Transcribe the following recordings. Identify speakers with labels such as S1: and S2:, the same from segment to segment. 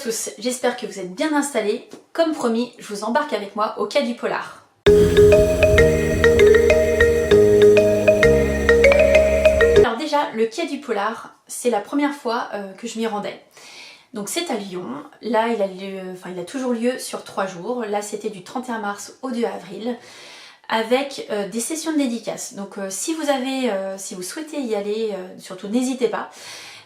S1: tous, j'espère que vous êtes bien installés. Comme promis, je vous embarque avec moi au Quai du Polar. Alors déjà, le Quai du Polar, c'est la première fois que je m'y rendais. Donc c'est à Lyon, là il a toujours lieu sur 3 jours, là c'était du 31 mars au 2 avril, avec des sessions de dédicaces. Donc si vous souhaitez y aller, surtout n'hésitez pas.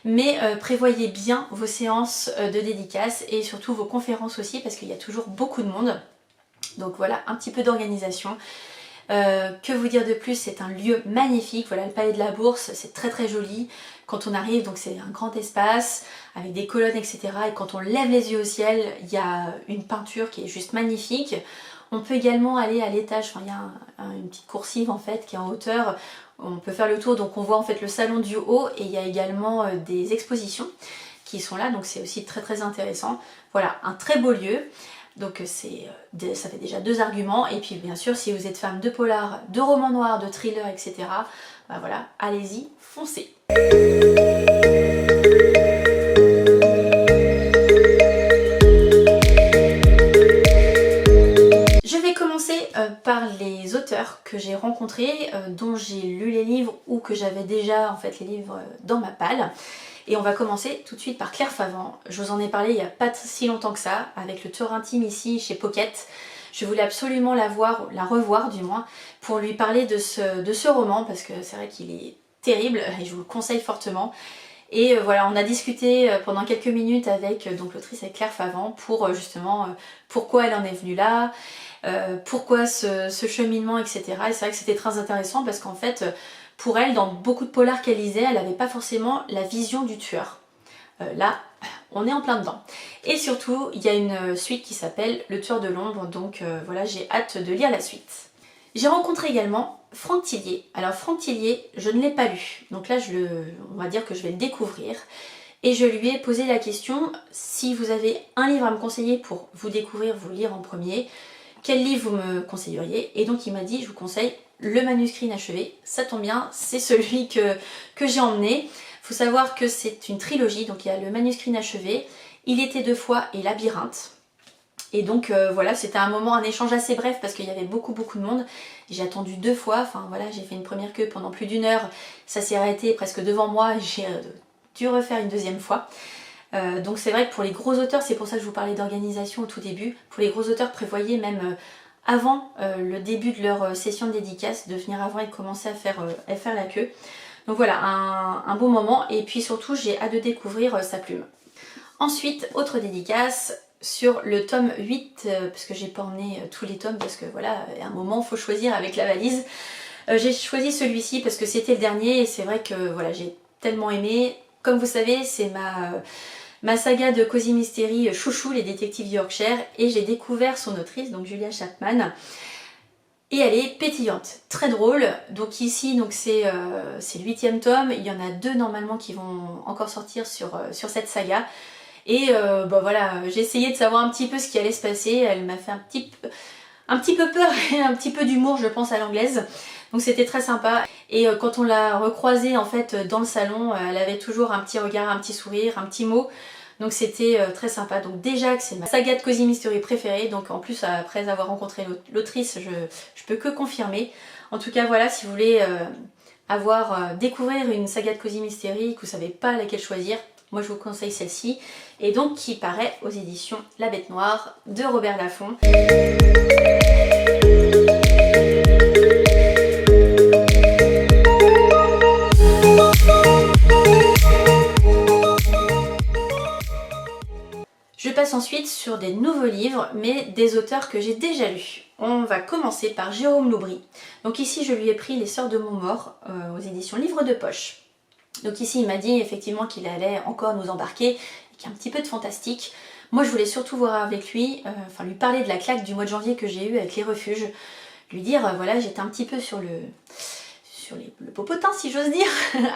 S1: Mais prévoyez bien vos séances de dédicaces et surtout vos conférences aussi parce qu'il y a toujours beaucoup de monde. Donc voilà, un petit peu d'organisation. Que vous dire de plus, c'est un lieu magnifique. Voilà, le Palais de la Bourse, c'est très très joli. Quand on arrive, donc c'est un grand espace avec des colonnes, etc. Et quand on lève les yeux au ciel, il y a une peinture qui est juste magnifique. On peut également aller à l'étage, enfin il y a une petite coursive en fait qui est en hauteur. On peut faire le tour, donc on voit en fait le salon du haut et il y a également des expositions qui sont là, donc c'est aussi très très intéressant. Voilà, un très beau lieu. Donc ça fait déjà 2 arguments. Et puis bien sûr, si vous êtes fan de polar, de romans noirs, de thrillers, etc., bah voilà, allez-y, foncez. Je vais commencer par les auteurs que j'ai rencontrés, dont j'ai lu les livres ou que j'avais déjà en fait les livres dans ma palle. Et on va commencer tout de suite par Claire Favant. Je vous en ai parlé il n'y a pas si longtemps que ça, avec le tour intime ici chez Pocket. Je voulais absolument la revoir du moins, pour lui parler de ce roman, parce que c'est vrai qu'il est terrible et je vous le conseille fortement. Et voilà, on a discuté pendant quelques minutes avec donc l'autrice Claire Favant pour justement pourquoi elle en est venue là, pourquoi ce cheminement, etc. Et c'est vrai que c'était très intéressant parce qu'en fait, pour elle, dans beaucoup de polars qu'elle lisait, elle n'avait pas forcément la vision du tueur. Là, on est en plein dedans. Et surtout, il y a une suite qui s'appelle Le Tueur de l'ombre, donc voilà, j'ai hâte de lire la suite. J'ai rencontré également Franck Tillier. Alors Franck Tillier, je ne l'ai pas lu, donc là on va dire que je vais le découvrir. Et je lui ai posé la question, si vous avez un livre à me conseiller pour vous découvrir, vous lire en premier, quel livre vous me conseilleriez? Et donc il m'a dit, je vous conseille Le manuscrit inachevé. Ça tombe bien, c'est celui que j'ai emmené. Il faut savoir que c'est une trilogie, donc il y a Le manuscrit inachevé, Il était 2 fois et Labyrinthe. Et donc voilà, c'était un échange assez bref parce qu'il y avait beaucoup de monde. J'ai attendu 2 fois, enfin voilà, j'ai fait une première queue pendant plus d'1 heure, ça s'est arrêté presque devant moi, j'ai dû refaire une 2e fois. Donc c'est vrai que pour les gros auteurs, c'est pour ça que je vous parlais d'organisation au tout début, pour les gros auteurs, prévoyez même avant le début de leur session de dédicace, de venir avant et de commencer à faire la queue. Donc voilà, un bon moment, et puis surtout j'ai hâte de découvrir sa plume. Ensuite, autre dédicace sur le tome 8, parce que j'ai pas emmené tous les tomes, parce que voilà, à un moment il faut choisir avec la valise. J'ai choisi celui-ci parce que c'était le dernier, et c'est vrai que voilà, j'ai tellement aimé. Comme vous savez, c'est ma saga de Cozy Mystery chouchou, les détectives Yorkshire, et j'ai découvert son autrice, donc Julia Chapman, et elle est pétillante, très drôle. Donc ici, donc c'est le 8e tome, il y en a 2 normalement qui vont encore sortir sur cette saga. Et bah voilà, j'ai essayé de savoir un petit peu ce qui allait se passer, elle m'a fait un petit peu peur et un petit peu d'humour, je pense, à l'anglaise. Donc c'était très sympa. Et quand on l'a recroisée en fait dans le salon, elle avait toujours un petit regard, un petit sourire, un petit mot. Donc c'était très sympa. Donc déjà que c'est ma saga de Cozy Mystery préférée. Donc en plus, après avoir rencontré l'autrice, je peux que confirmer. En tout cas voilà, si vous voulez découvrir une saga de Cozy Mystery, que vous savez pas laquelle choisir, moi je vous conseille celle-ci, et donc qui paraît aux éditions La Bête Noire de Robert Laffont. Je passe ensuite sur des nouveaux livres, mais des auteurs que j'ai déjà lus. On va commencer par Jérôme Loubry. Donc ici je lui ai pris Les Sœurs de Montmort aux éditions Livre de Poche. Donc ici il m'a dit effectivement qu'il allait encore nous embarquer, qu'il y a un petit peu de fantastique. Moi je voulais surtout voir avec lui, lui parler de la claque du mois de janvier que j'ai eue avec Les Refuges. Lui dire, voilà, j'étais un petit peu sur le popotin si j'ose dire,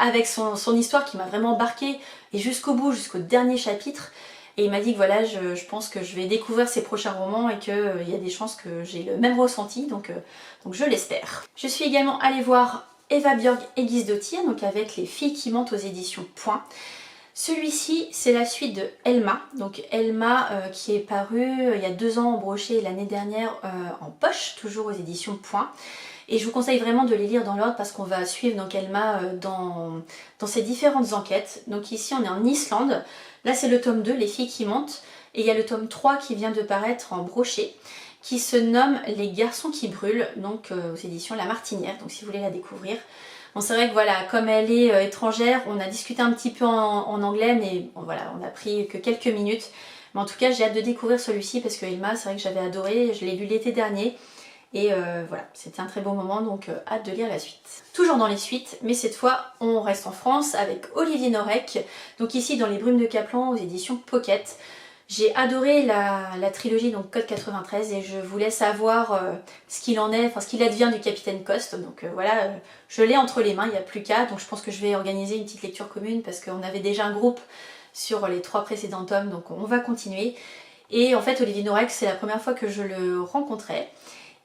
S1: avec son histoire qui m'a vraiment embarquée, et jusqu'au bout, jusqu'au dernier chapitre. Et il m'a dit que voilà, je pense que je vais découvrir ses prochains romans et qu'il y a des chances que j'ai le même ressenti, donc je l'espère. Je suis également allée voir Eva Björg Egisdottir, donc avec Les Filles qui mentent aux éditions Point. Celui-ci, c'est la suite de Elma, donc Elma qui est paru il y a 2 ans en brochet et l'année dernière en poche, toujours aux éditions Point. Et je vous conseille vraiment de les lire dans l'ordre parce qu'on va suivre donc Elma dans ses différentes enquêtes. Donc ici on est en Islande, là c'est le tome 2, Les filles qui montent, et il y a le tome 3 qui vient de paraître en brochet, qui se nomme Les garçons qui brûlent, donc aux éditions La Martinière, donc si vous voulez la découvrir. Bon, c'est vrai que voilà, comme elle est étrangère, on a discuté un petit peu en anglais, mais bon, voilà, on n'a pris que quelques minutes. Mais en tout cas, j'ai hâte de découvrir celui-ci parce que Elma, c'est vrai que j'avais adoré, je l'ai lu l'été dernier. Et voilà, c'était un très bon moment, donc hâte de lire la suite. Toujours dans les suites, mais cette fois, on reste en France avec Olivier Norek. Donc ici, dans Les Brumes de Caplan, aux éditions Pocket. J'ai adoré la trilogie donc Code 93 et je voulais savoir ce qu'il en est, enfin ce qu'il advient du Capitaine Coste. Donc voilà, je l'ai entre les mains, il n'y a plus qu'à. Donc je pense que je vais organiser une petite lecture commune parce qu'on avait déjà un groupe sur les 3 précédents tomes, donc on va continuer. Et en fait, Olivier Norek, c'est la première fois que je le rencontrais.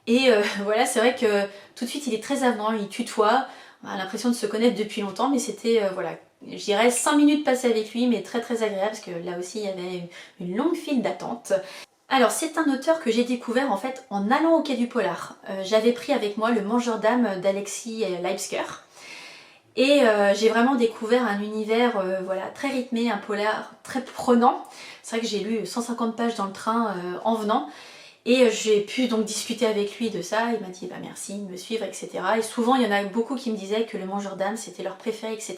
S1: Et voilà, c'est vrai que tout de suite il est très avenant, il tutoie, on a l'impression de se connaître depuis longtemps, mais c'était voilà, je dirais 5 minutes passées avec lui, mais très très agréable parce que là aussi il y avait une longue file d'attente. Alors c'est un auteur que j'ai découvert en fait en allant au Quai du Polar. J'avais pris avec moi Le Mangeur d'âme d'Alexis Leipzger. Et j'ai vraiment découvert un univers voilà, très rythmé, un polar très prenant. C'est vrai que j'ai lu 150 pages dans le train en venant. Et j'ai pu donc discuter avec lui de ça, il m'a dit bah merci de me suivre, etc. Et souvent il y en a beaucoup qui me disaient que Le Mangeur d'âme c'était leur préféré, etc.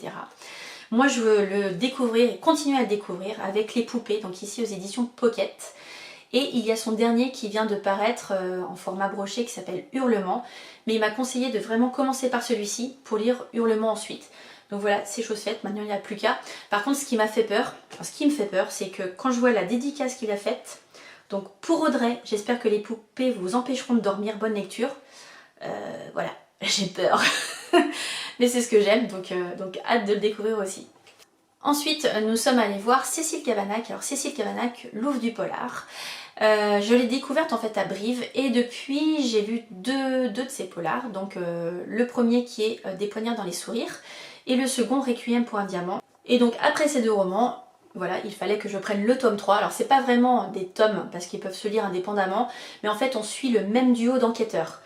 S1: Moi je veux le découvrir et continuer à le découvrir avec Les Poupées, donc ici aux éditions Pocket. Et il y a son dernier qui vient de paraître en format brochet qui s'appelle Hurlement. Mais il m'a conseillé de vraiment commencer par celui-ci pour lire Hurlement ensuite. Donc voilà, c'est chose faite, maintenant il n'y a plus qu'à. Par contre ce qui m'a fait peur, enfin, ce qui me fait peur, c'est que quand je vois la dédicace qu'il a faite, donc pour Audrey, j'espère que les poupées vous empêcheront de dormir, bonne lecture. Voilà, j'ai peur. Mais c'est ce que j'aime, donc hâte de le découvrir aussi. Ensuite, nous sommes allés voir Cécile Cabannac. Alors Cécile Cabannac, Louve du Polar. Je l'ai découverte en fait à Brive et depuis j'ai lu deux de ses polars. Donc le premier qui est Des poignards dans les sourires et le second Requiem pour un diamant. Et donc après ces 2 romans, voilà, il fallait que je prenne le tome 3. Alors c'est pas vraiment des tomes parce qu'ils peuvent se lire indépendamment, mais en fait on suit le même duo d'enquêteurs.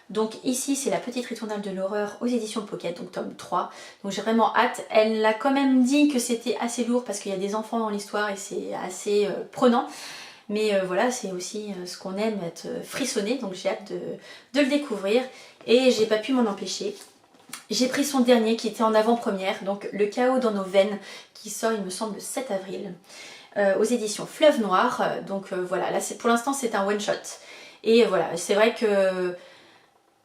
S1: Donc ici c'est La Petite Ritournelle de l'horreur aux éditions Pocket, donc tome 3. Donc j'ai vraiment hâte. Elle a quand même dit que c'était assez lourd parce qu'il y a des enfants dans l'histoire et c'est assez prenant. Mais voilà, c'est aussi ce qu'on aime, être frissonné, donc j'ai hâte de le découvrir. Et j'ai pas pu m'en empêcher. J'ai pris son dernier qui était en avant-première, donc Le chaos dans nos veines, qui sort il me semble le 7 avril, aux éditions Fleuve Noir. Donc voilà, là pour l'instant c'est un one-shot. Et voilà, c'est vrai que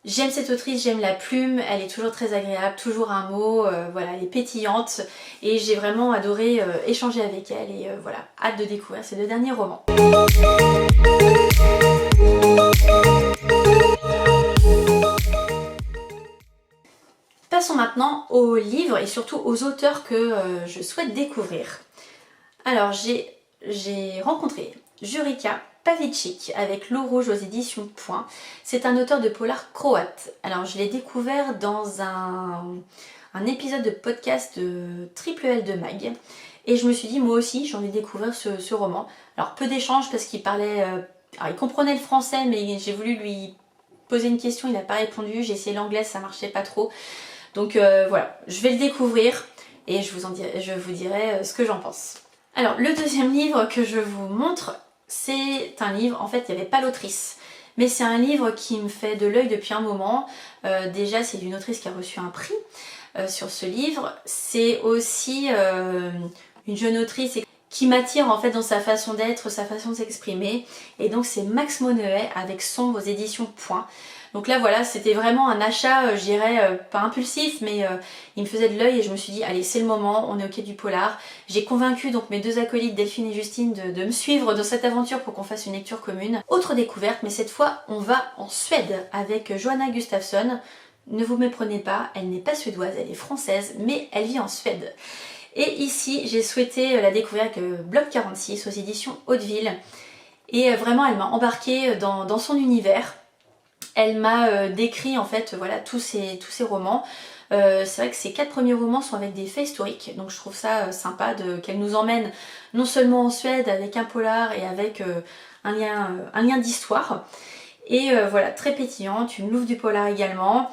S1: j'aime cette autrice, j'aime la plume, elle est toujours très agréable, toujours un mot, voilà, elle est pétillante. Et j'ai vraiment adoré échanger avec elle et voilà, hâte de découvrir ces 2 derniers romans. Passons maintenant aux livres et surtout aux auteurs que je souhaite découvrir. Alors j'ai rencontré Jurica Pavičić avec L'eau rouge aux éditions Point. C'est un auteur de polar croate. Alors je l'ai découvert dans un épisode de podcast de Triple L de Mag. Et je me suis dit moi aussi j'ai envie de découvrir ce roman. Alors peu d'échanges parce qu'il parlait... alors il comprenait le français mais j'ai voulu lui poser une question, il n'a pas répondu. J'ai essayé l'anglais, ça marchait pas trop. Donc voilà, je vais le découvrir et je vous dirai ce que j'en pense. Alors le deuxième livre que je vous montre, c'est un livre, en fait il n'y avait pas l'autrice, mais c'est un livre qui me fait de l'œil depuis un moment. Déjà c'est une autrice qui a reçu un prix sur ce livre. C'est aussi une jeune autrice qui m'attire en fait dans sa façon d'être, sa façon de s'exprimer. Et donc c'est Max Moneuet avec Sombre aux éditions Point. Donc là voilà, c'était vraiment un achat, je dirais, pas impulsif, mais il me faisait de l'œil et je me suis dit, allez c'est le moment, on est au Quai du Polar. J'ai convaincu donc mes 2 acolytes, Delphine et Justine, de me suivre dans cette aventure pour qu'on fasse une lecture commune. Autre découverte, mais cette fois on va en Suède avec Johanna Gustafsson. Ne vous méprenez pas, elle n'est pas suédoise, elle est française, mais elle vit en Suède. Et ici, j'ai souhaité la découvrir avec Bloc 46 aux éditions Hauteville. Et vraiment, elle m'a embarquée dans son univers. Elle m'a décrit en fait voilà tous ces romans. C'est vrai que ces 4 premiers romans sont avec des faits historiques, donc je trouve ça sympa qu'elle nous emmène non seulement en Suède avec un polar et avec un lien d'histoire. Et voilà, très pétillante, une louve du polar également.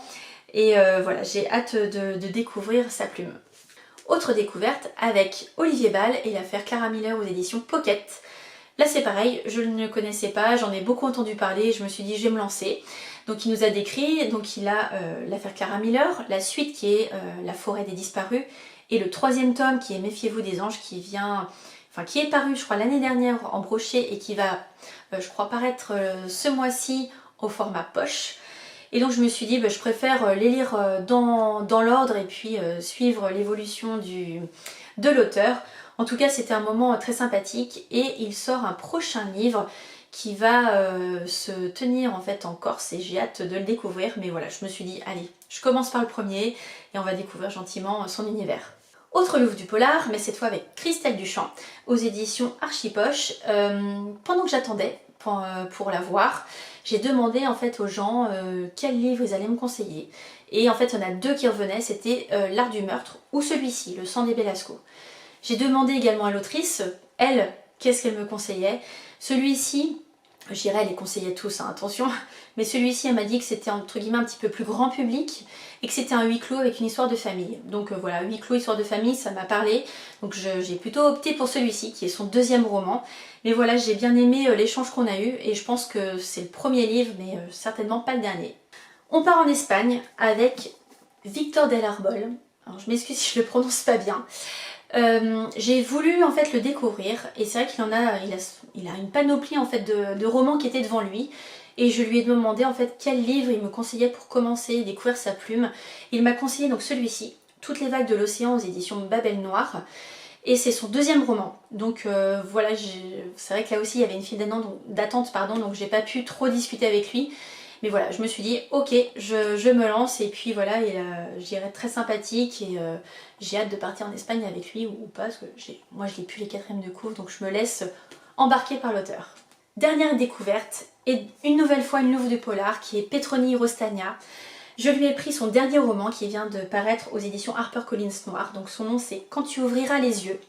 S1: Et voilà, j'ai hâte de découvrir sa plume. Autre découverte avec Olivier Bal et l'affaire Clara Miller aux éditions Pocket. Là c'est pareil, je ne connaissais pas, j'en ai beaucoup entendu parler, je me suis dit je vais me lancer. Donc il nous a décrit, donc il a l'affaire Clara Miller, la suite qui est La forêt des disparus, et le 3e tome qui est Méfiez-vous des anges qui est paru je crois l'année dernière en brochet et qui va je crois paraître ce mois-ci au format poche. Et donc je me suis dit je préfère les lire dans l'ordre et puis suivre l'évolution de l'auteur. En tout cas c'était un moment très sympathique et il sort un prochain livre qui va se tenir en fait en Corse et j'ai hâte de le découvrir. Mais voilà, je me suis dit allez, je commence par le premier et on va découvrir gentiment son univers. Autre louve du polar, mais cette fois avec Christelle Duchamp, aux éditions Archipoche. Pendant que j'attendais pour la voir, j'ai demandé en fait aux gens quels livres ils allaient me conseiller. Et en fait, il y en a 2 qui revenaient, c'était L'art du meurtre ou celui-ci, Le sang des Belasco. J'ai demandé également à l'autrice, elle, qu'est-ce qu'elle me conseillait. Celui-ci, je dirais elle les conseillait tous, hein, attention, mais celui-ci elle m'a dit que c'était entre guillemets un petit peu plus grand public et que c'était un huis clos avec une histoire de famille. Donc voilà, huis clos, histoire de famille, ça m'a parlé. Donc j'ai plutôt opté pour celui-ci qui est son 2e roman. Mais voilà, j'ai bien aimé l'échange qu'on a eu et je pense que c'est le premier livre, mais certainement pas le dernier. On part en Espagne avec Victor del Arbol. Alors je m'excuse si je le prononce pas bien. J'ai voulu en fait le découvrir et c'est vrai il a une panoplie en fait de romans qui étaient devant lui et je lui ai demandé en fait quel livre il me conseillait pour commencer, découvrir sa plume. Il m'a conseillé donc celui-ci, Toutes les vagues de l'océan aux éditions Babel Noire et c'est son 2e roman. Donc voilà, c'est vrai que là aussi il y avait une file d'attente donc j'ai pas pu trop discuter avec lui. Mais voilà, je me suis dit, ok, je me lance et puis voilà, je dirais très sympathique et j'ai hâte de partir en Espagne avec lui ou pas, parce que moi je lis plus les 4e de couve, donc je me laisse embarquer par l'auteur. Dernière découverte, et une nouvelle fois une louve du polar, qui est Petroni Rostagna. Je lui ai pris son dernier roman qui vient de paraître aux éditions HarperCollins Noir, donc son nom c'est Quand tu ouvriras les yeux.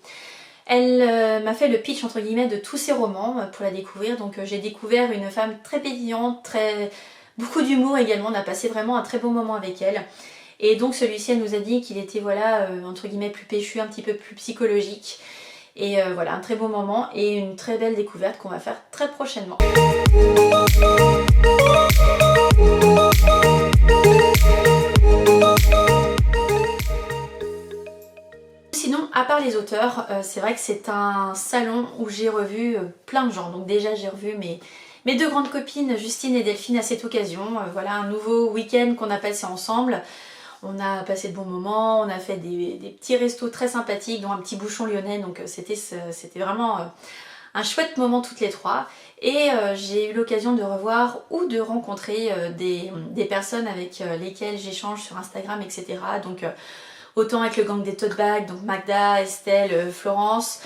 S1: Elle m'a fait le pitch entre guillemets de tous ses romans pour la découvrir, donc j'ai découvert une femme très pétillante, beaucoup d'humour également, on a passé vraiment un très bon moment avec elle. Et donc celui-ci, elle nous a dit qu'il était voilà entre guillemets plus péchu, un petit peu plus psychologique. Et voilà, un très beau moment et une très belle découverte qu'on va faire très prochainement. Sinon, à part les auteurs, c'est vrai que c'est un salon où j'ai revu plein de gens. Donc déjà, j'ai revu mes 2 grandes copines, Justine et Delphine, à cette occasion. Voilà un nouveau week-end qu'on a passé ensemble. On a passé de bons moments, on a fait des petits restos très sympathiques, dont un petit bouchon lyonnais. Donc c'était vraiment un chouette moment toutes les 3. Et j'ai eu l'occasion de revoir ou de rencontrer des personnes avec lesquelles j'échange sur Instagram, etc. Donc autant avec le gang des tote bags, donc Magda, Estelle, Florence,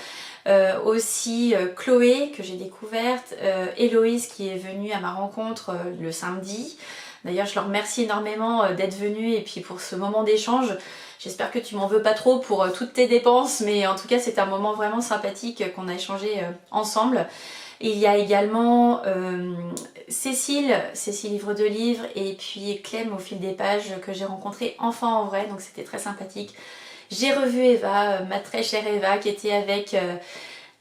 S1: aussi Chloé que j'ai découverte, Héloïse qui est venue à ma rencontre le samedi. D'ailleurs je leur remercie énormément d'être venue et puis pour ce moment d'échange. J'espère que tu m'en veux pas trop pour toutes tes dépenses, mais en tout cas c'est un moment vraiment sympathique qu'on a échangé ensemble. Il y a également Cécile livre de livres et puis Clem au fil des pages que j'ai rencontré enfin en vrai, donc c'était très sympathique. J'ai revu Eva, ma très chère Eva qui était avec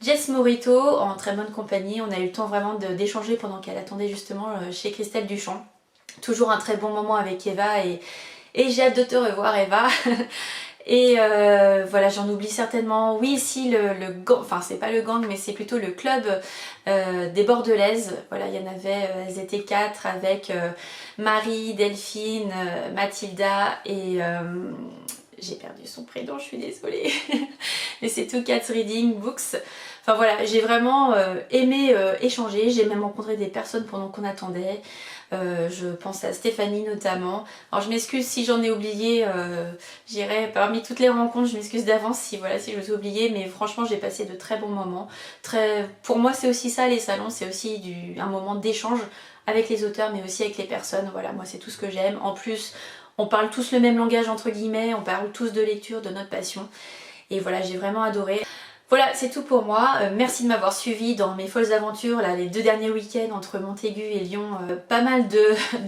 S1: Jess Morito en très bonne compagnie. On a eu le temps vraiment d'échanger pendant qu'elle attendait justement chez Christelle Duchamp. Toujours un très bon moment avec Eva et j'ai hâte de te revoir Eva. Et voilà, j'en oublie certainement. Oui, si le gang, enfin c'est pas le gang mais c'est plutôt le club des Bordelaises. Voilà, il y en avait, elles étaient 4 avec Marie, Delphine, Mathilda et j'ai perdu son prénom, je suis désolée. Mais c'est Two Cats Reading Books. Enfin voilà, j'ai vraiment aimé échanger. J'ai même rencontré des personnes pendant qu'on attendait. Je pense à Stéphanie notamment. Alors je m'excuse si j'en ai oublié, j'irai parmi toutes les rencontres, je m'excuse d'avance si je vous ai oublié, mais franchement j'ai passé de très bons moments. Pour moi c'est aussi ça les salons, c'est aussi un moment d'échange avec les auteurs mais aussi avec les personnes. Voilà, moi c'est tout ce que j'aime. En plus on parle tous le même langage entre guillemets, on parle tous de lecture, de notre passion. Et voilà, j'ai vraiment adoré. Voilà, c'est tout pour moi. Merci de m'avoir suivi dans mes folles aventures, là, les 2 derniers week-ends entre Montaigu et Lyon. Pas mal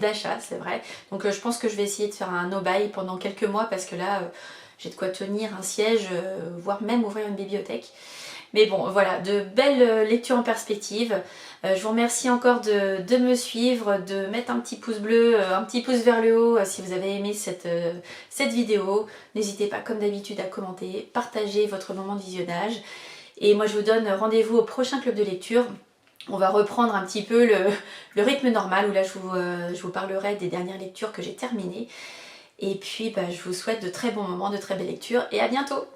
S1: d'achats, c'est vrai. Donc je pense que je vais essayer de faire un no-buy pendant quelques mois parce que là, j'ai de quoi tenir un siège, voire même ouvrir une bibliothèque. Mais bon, voilà, de belles lectures en perspective. Je vous remercie encore de me suivre, de mettre un petit pouce bleu, un petit pouce vers le haut si vous avez aimé cette vidéo. N'hésitez pas, comme d'habitude, à commenter, partager votre moment de visionnage. Et moi, je vous donne rendez-vous au prochain club de lecture. On va reprendre un petit peu le rythme normal, où là, je vous parlerai des dernières lectures que j'ai terminées. Et puis, je vous souhaite de très bons moments, de très belles lectures, et à bientôt!